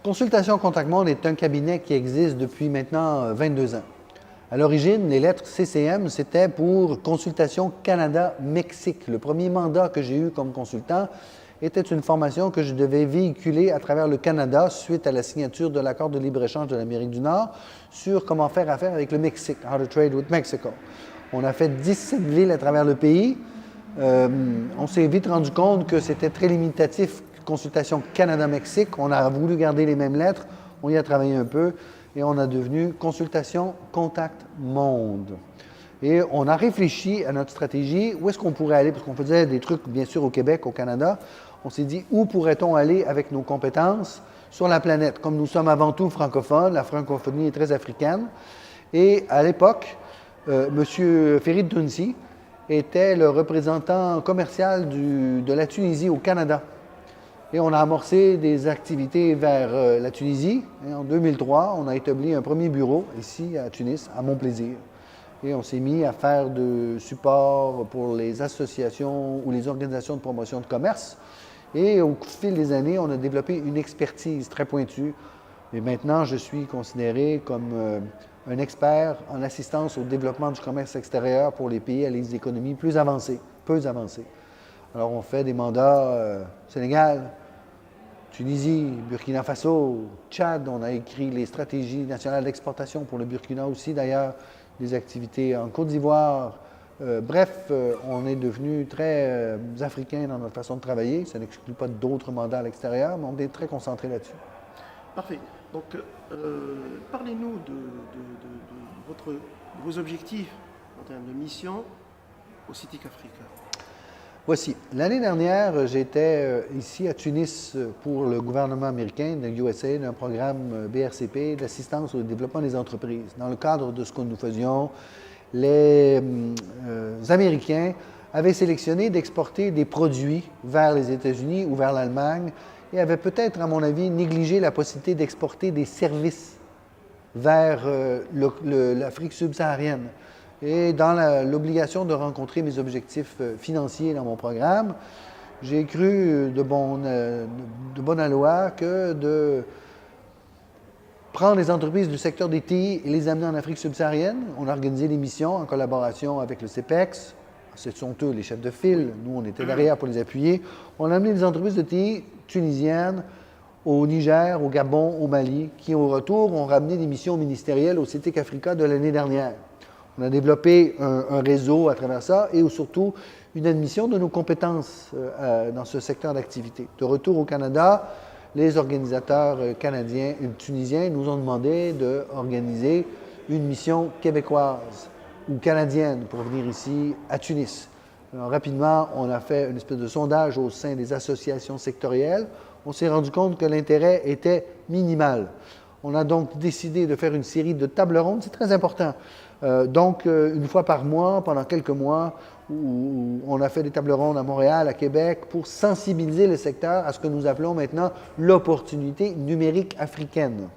Consultation Contact Monde est un cabinet qui existe depuis maintenant 22 ans. À l'origine, les lettres CCM, c'était pour Consultation Canada-Mexique. Le premier mandat que j'ai eu comme consultant était une formation que je devais véhiculer à travers le Canada suite à la signature de l'accord de libre-échange de l'Amérique du Nord sur comment faire affaire avec le Mexique, How to Trade with Mexico. On a fait 17 villes à travers le pays. On s'est vite rendu compte que c'était très limitatif, Consultation Canada-Mexique. On a voulu garder les mêmes lettres, on y a travaillé un peu et on a devenu Consultation Contact Monde. Et on a réfléchi à notre stratégie, où est-ce qu'on pourrait aller, parce qu'on faisait des trucs, bien sûr, au Québec, au Canada. On s'est dit, où pourrait-on aller avec nos compétences sur la planète? Comme nous sommes avant tout francophones, la francophonie est très africaine. Et à l'époque, M. Ferid Tounsi était le représentant commercial de la Tunisie au Canada. Et on a amorcé des activités vers la Tunisie. Et en 2003, on a établi un premier bureau ici à Tunis, à Mon-Plaisir. Et on s'est mis à faire de support pour les associations ou les organisations de promotion de commerce. Et au fil des années, on a développé une expertise très pointue. Et maintenant, je suis considéré comme un expert en assistance au développement du commerce extérieur pour les pays à les économies plus avancées, peu avancées. Alors, on fait des mandats Sénégal, Tunisie, Burkina Faso, Tchad. On a écrit les stratégies nationales d'exportation pour le Burkina aussi, d'ailleurs, des activités en Côte d'Ivoire. Bref, on est devenu très africain dans notre façon de travailler. Ça n'exclut pas d'autres mandats à l'extérieur, mais on est très concentré là-dessus. Parfait. Donc, parlez-nous de vos objectifs en termes de mission au CITIC Africa. Voici. L'année dernière, j'étais ici à Tunis pour le gouvernement américain, de USA, d'un programme BRCP d'assistance au développement des entreprises. Dans le cadre de ce que nous faisions, les Américains avaient sélectionné d'exporter des produits vers les États-Unis ou vers l'Allemagne et avaient peut-être, à mon avis, négligé la possibilité d'exporter des services vers l'Afrique subsaharienne. Et dans l'obligation de rencontrer mes objectifs financiers dans mon programme, j'ai cru de bonne loi que de prendre les entreprises du secteur des TI et les amener en Afrique subsaharienne. On a organisé des missions en collaboration avec le CEPEX. Ce sont eux les chefs de file. Nous, on était derrière pour les appuyer. On a amené des entreprises de TI tunisiennes au Niger, au Gabon, au Mali, qui, au retour, ont ramené des missions ministérielles au CITIC Africa de l'année dernière. On a développé un réseau à travers ça et surtout une admission de nos compétences dans ce secteur d'activité. De retour au Canada, les organisateurs canadiens et tunisiens nous ont demandé d'organiser une mission québécoise ou canadienne pour venir ici à Tunis. Alors, rapidement, on a fait une espèce de sondage au sein des associations sectorielles. On s'est rendu compte que l'intérêt était minimal. On a donc décidé de faire une série de tables rondes, c'est très important. Donc, une fois par mois, pendant quelques mois, où on a fait des tables rondes à Montréal, à Québec, pour sensibiliser le secteur à ce que nous appelons maintenant l'opportunité numérique africaine.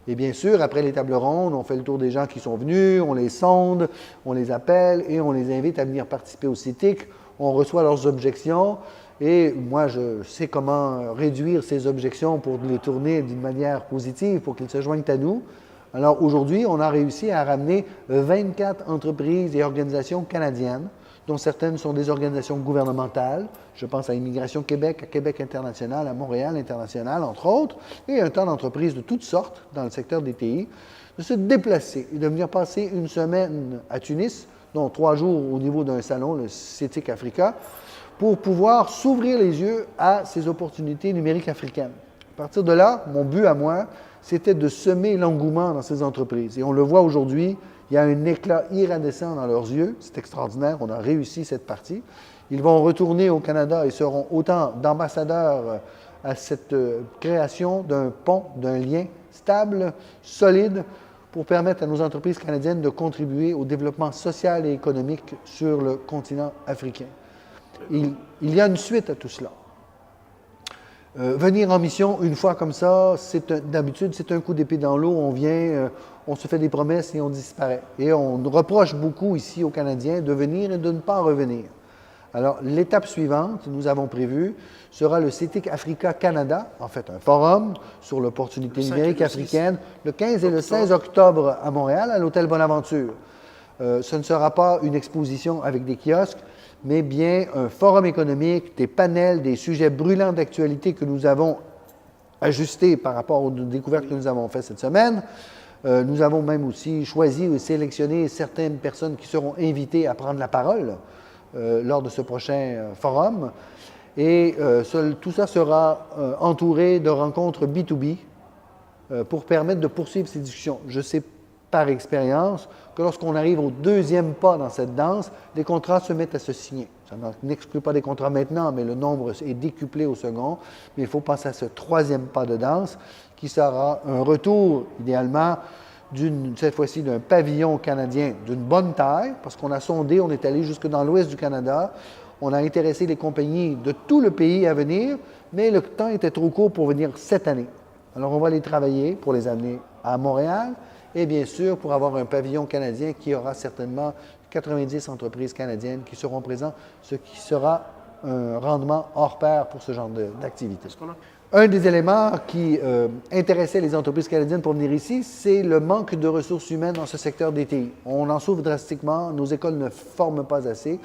Et bien sûr, après les tables rondes, on fait le tour des gens qui sont venus, on les sonde, on les appelle et on les invite à venir participer au CITIC. On reçoit leurs objections et moi, je sais comment réduire ces objections pour les tourner d'une manière positive pour qu'ils se joignent à nous. Alors aujourd'hui, on a réussi à ramener 24 entreprises et organisations canadiennes, dont certaines sont des organisations gouvernementales. Je pense à Immigration Québec, à Québec International, à Montréal International, entre autres, et un tas d'entreprises de toutes sortes dans le secteur des TI, de se déplacer et de venir passer une semaine à Tunis, dont 3 jours au niveau d'un salon, le CITIC Africa, pour pouvoir s'ouvrir les yeux à ces opportunités numériques africaines. À partir de là, mon but à moi, c'était de semer l'engouement dans ces entreprises. Et on le voit aujourd'hui, il y a un éclat iridescent dans leurs yeux. C'est extraordinaire, on a réussi cette partie. Ils vont retourner au Canada et seront autant d'ambassadeurs à cette création d'un pont, d'un lien stable, solide, pour permettre à nos entreprises canadiennes de contribuer au développement social et économique sur le continent africain. Il y a une suite à tout cela. Venir en mission une fois comme ça, d'habitude, c'est un coup d'épée dans l'eau. On vient, on se fait des promesses et on disparaît. Et on reproche beaucoup ici aux Canadiens de venir et de ne pas revenir. Alors, l'étape suivante, nous avons prévu, sera le CETIC Africa Canada, en fait un forum sur l'opportunité Le 5 numérique et le 6 africaine, le 15 et le 16 octobre à Montréal, à l'Hôtel Bonaventure. Ce ne sera pas une exposition avec des kiosques, mais bien un forum économique, des panels, des sujets brûlants d'actualité que nous avons ajustés par rapport aux découvertes que nous avons faites cette semaine. Nous avons même aussi choisi et sélectionné certaines personnes qui seront invitées à prendre la parole lors de ce prochain forum. Et tout ça sera entouré de rencontres B2B pour permettre de poursuivre ces discussions. Je sais par expérience que lorsqu'on arrive au deuxième pas dans cette danse, les contrats se mettent à se signer. Ça n'exclut pas des contrats maintenant, mais le nombre est décuplé au second. Mais il faut passer à ce troisième pas de danse qui sera un retour, idéalement, cette fois-ci d'un pavillon canadien d'une bonne taille, parce qu'on a sondé, on est allé jusque dans l'ouest du Canada, on a intéressé les compagnies de tout le pays à venir, mais le temps était trop court pour venir cette année. Alors, on va les travailler pour les amener à Montréal et bien sûr pour avoir un pavillon canadien qui aura certainement 90 entreprises canadiennes qui seront présentes, ce qui sera un rendement hors pair pour ce genre d'activité. Un des éléments qui intéressait les entreprises canadiennes pour venir ici, c'est le manque de ressources humaines dans ce secteur des TI. On en souffre drastiquement, nos écoles ne forment pas assez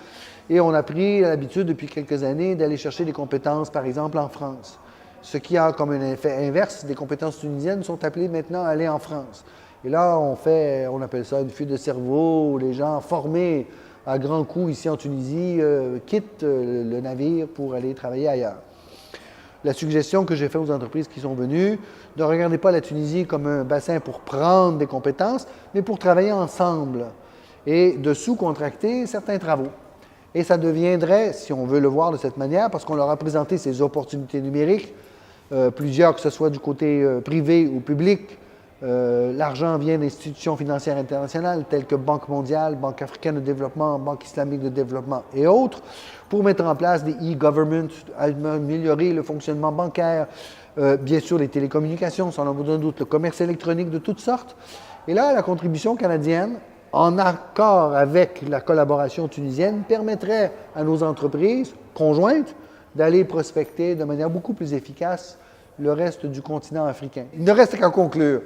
et on a pris l'habitude depuis quelques années d'aller chercher des compétences, par exemple, en France. Ce qui a comme un effet inverse, des compétences tunisiennes sont appelées maintenant à aller en France. Et là, on appelle ça une fuite de cerveau, où les gens formés à grands coups ici en Tunisie quittent le navire pour aller travailler ailleurs. La suggestion que j'ai faite aux entreprises qui sont venues, ne regardez pas la Tunisie comme un bassin pour prendre des compétences, mais pour travailler ensemble et de sous-contracter certains travaux. Et ça deviendrait, si on veut le voir de cette manière, parce qu'on leur a présenté ces opportunités numériques, plusieurs, que ce soit du côté privé ou public, l'argent vient d'institutions financières internationales telles que Banque mondiale, Banque africaine de développement, Banque islamique de développement et autres, pour mettre en place des e-government, améliorer le fonctionnement bancaire, bien sûr les télécommunications, sans aucun doute, le commerce électronique de toutes sortes. Et là, la contribution canadienne, en accord avec la collaboration tunisienne, permettrait à nos entreprises conjointes d'aller prospecter de manière beaucoup plus efficace le reste du continent africain. Il ne reste qu'à conclure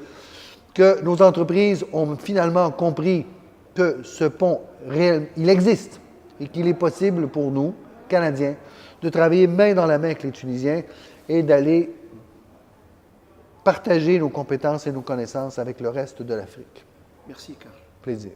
que nos entreprises ont finalement compris que ce pont réel, il existe et qu'il est possible pour nous, Canadiens, de travailler main dans la main avec les Tunisiens et d'aller partager nos compétences et nos connaissances avec le reste de l'Afrique. Merci, Carl. Plaisir.